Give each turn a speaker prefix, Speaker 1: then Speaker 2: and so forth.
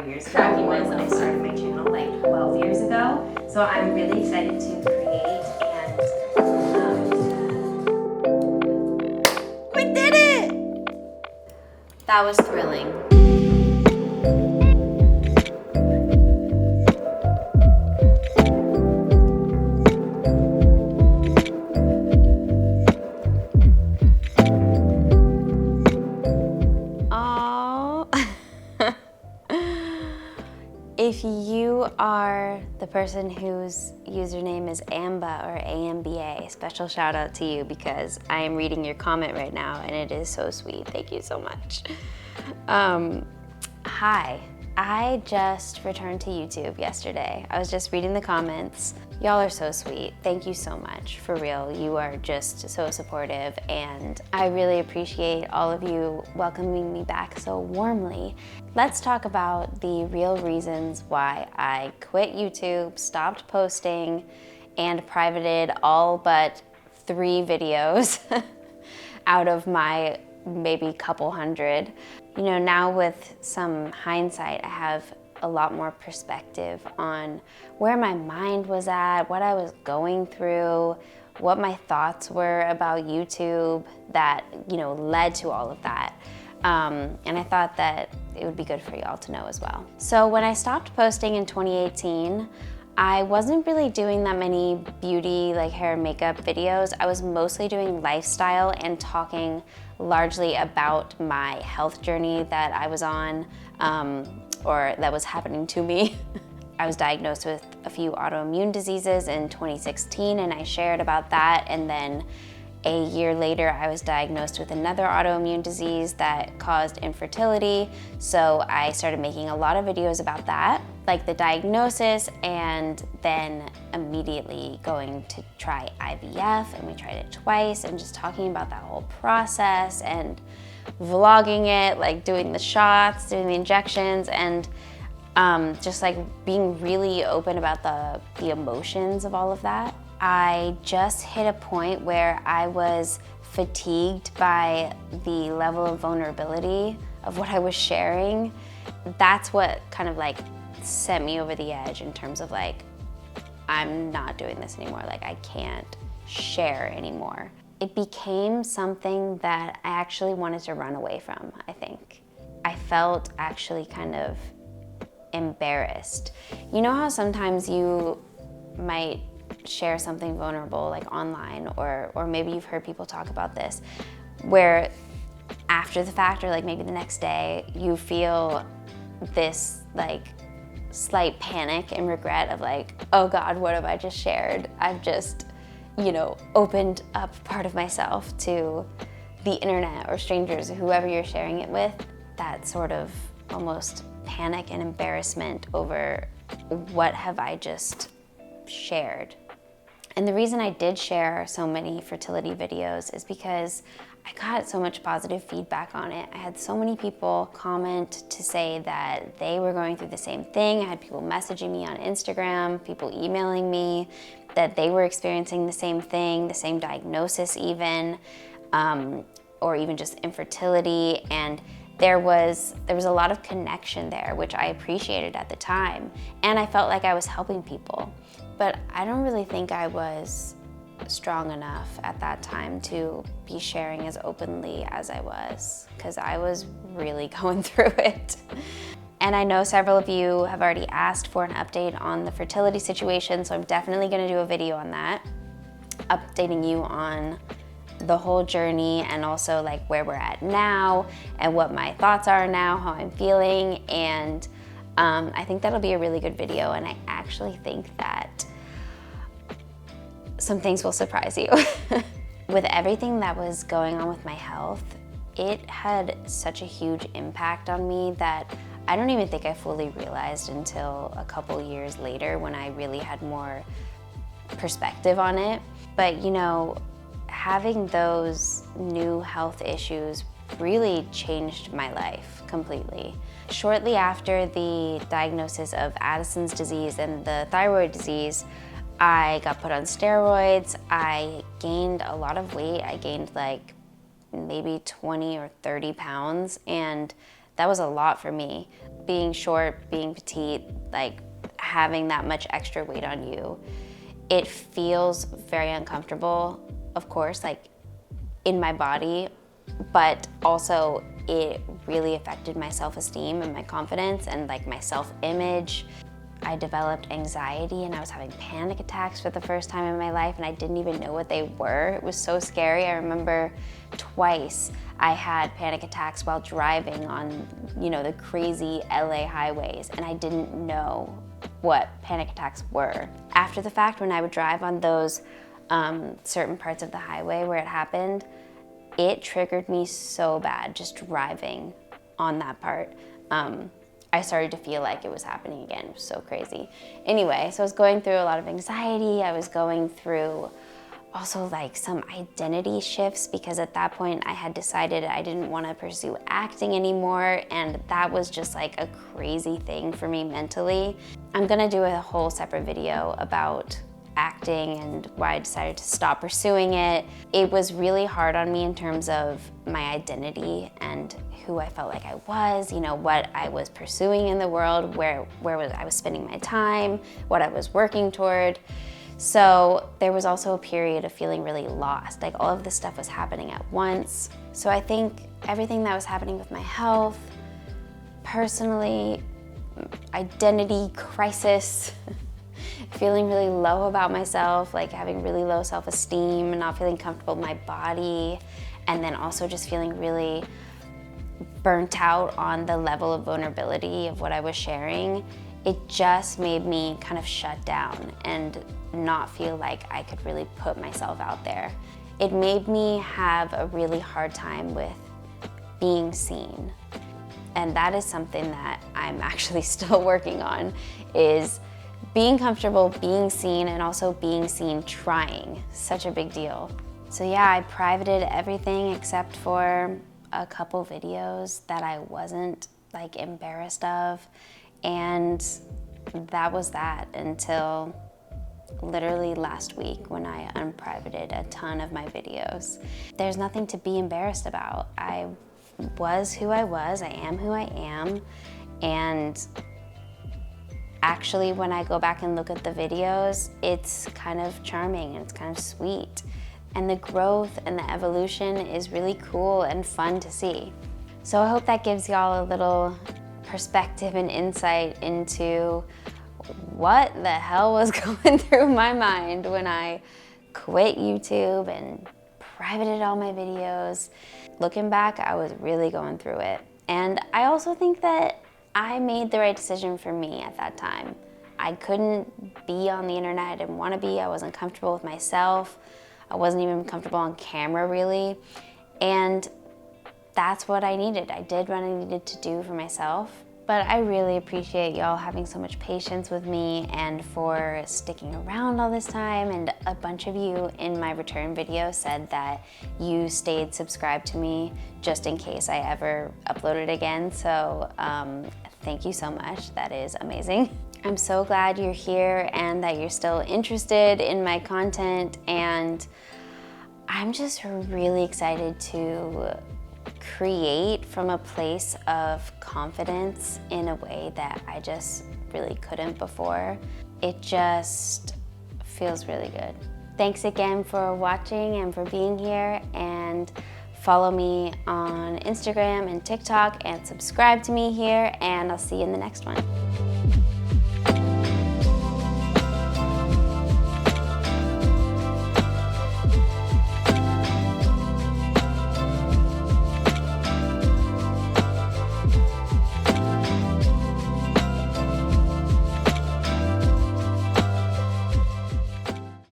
Speaker 1: years ago. He was when I started my channel like 12 years ago. So I'm really excited to create and
Speaker 2: We did it! That was thrilling. If you are the person whose username is Amba or AMBA, special shout out to you because I am reading your comment right now and it is so sweet. Thank you so much. Hi, I just returned to YouTube yesterday. I was just reading the comments. Y'all are so sweet. Thank you so much, for real. You are just so supportive and I really appreciate all of you welcoming me back so warmly. Let's talk about the real reasons why I quit YouTube, stopped posting, and privated all but 3 videos out of my maybe couple hundred. You know, now with some hindsight, I have a lot more perspective on where my mind was at, what I was going through, what my thoughts were about YouTube that, you know, led to all of that. And I thought that it would be good for y'all to know as well. So when I stopped posting in 2018, I wasn't really doing that many beauty, like hair and makeup videos. I was mostly doing lifestyle and talking largely about my health journey that I was on, or that was happening to me. I was diagnosed with a few autoimmune diseases in 2016 and I shared about that, and then a year later I was diagnosed with another autoimmune disease that caused infertility, so I started making a lot of videos about that, like the diagnosis, and then immediately going to try IVF, and we tried it twice, and just talking about that whole process and vlogging it, like doing the shots, doing the injections, and just like being really open about the emotions of all of that. I just hit a point where I was fatigued by the level of vulnerability of what I was sharing. That's what kind of like set me over the edge in terms of like, I'm not doing this anymore. Like I can't share anymore. It became something that I actually wanted to run away from, I think. I felt actually kind of embarrassed. You know how sometimes you might share something vulnerable like online, or maybe you've heard people talk about this, where after the fact or like maybe the next day you feel this like slight panic and regret of like, oh God, what have I just shared? I've just, you know, opened up part of myself to the internet or strangers, whoever you're sharing it with. That sort of almost panic and embarrassment over what have I just shared. And the reason I did share so many fertility videos is because I got so much positive feedback on it. I had so many people comment to say that they were going through the same thing. I had people messaging me on Instagram, people emailing me that they were experiencing the same thing, the same diagnosis even, or even just infertility. And there was a lot of connection there, which I appreciated at the time. And I felt like I was helping people. But I don't really think I was strong enough at that time to be sharing as openly as I was, because I was really going through it. And I know several of you have already asked for an update on the fertility situation, so I'm definitely gonna do a video on that, updating you on the whole journey and also like where we're at now and what my thoughts are now, how I'm feeling, and I think that'll be a really good video, and I actually think that some things will surprise you. With everything that was going on with my health, it had such a huge impact on me that I don't even think I fully realized until a couple years later when I really had more perspective on it. But you know, having those new health issues really changed my life completely. Shortly after the diagnosis of Addison's disease and the thyroid disease, I got put on steroids. I gained a lot of weight. I gained like maybe 20 or 30 pounds, and that was a lot for me. being short, being petite, like having that much extra weight on you, it feels very uncomfortable, of course, like in my body, but also it really affected my self-esteem and my confidence and like my self-image. I developed anxiety and I was having panic attacks for the first time in my life, and I didn't even know what they were. It was so scary. I remember twice I had panic attacks while driving on, you know, the crazy LA highways, and I didn't know what panic attacks were. After the fact, when I would drive on those certain parts of the highway where it happened, it triggered me so bad just driving on that part. I started to feel like it was happening again. It was so crazy. Anyway, so I was going through a lot of anxiety. I was going through also like some identity shifts, because at that point I had decided I didn't want to pursue acting anymore, and that was just like a crazy thing for me mentally. I'm gonna do a whole separate video about acting and why I decided to stop pursuing it. It was really hard on me in terms of my identity and who I felt like I was, you know, what I was pursuing in the world, where I was spending my time, what I was working toward. So there was also a period of feeling really lost. Like all of this stuff was happening at once. So I think everything that was happening with my health, personally, identity crisis, feeling really low about myself, like having really low self-esteem and not feeling comfortable in my body, and then also just feeling really burnt out on the level of vulnerability of what I was sharing. It just made me kind of shut down and not feel like I could really put myself out there. It made me have a really hard time with being seen. And that is something that I'm actually still working on, is being comfortable, being seen, and also being seen trying. Such a big deal. So yeah, I privated everything except for a couple videos that I wasn't like embarrassed of. And that was that until literally last week when I unprivated a ton of my videos. There's nothing to be embarrassed about. I was who I was, I am who I am, and actually when I go back and look at the videos, it's kind of charming and it's kind of sweet. And the growth and the evolution is really cool and fun to see. So I hope that gives y'all a little perspective and insight into what the hell was going through my mind when I quit YouTube and privated all my videos. Looking back, I was really going through it. And I also think that I made the right decision for me at that time. I couldn't be on the internet, I didn't want to be, I wasn't comfortable with myself. I wasn't even comfortable on camera really. And that's what I needed. I did what I needed to do for myself. But I really appreciate y'all having so much patience with me and for sticking around all this time. And a bunch of you in my return video said that you stayed subscribed to me just in case I ever upload it again. So thank you so much, that is amazing. I'm so glad you're here and that you're still interested in my content, and I'm just really excited to create from a place of confidence in a way that I just really couldn't before. It just feels really good. Thanks again for watching and for being here, and follow me on Instagram and TikTok and subscribe to me here, and I'll see you in the next one.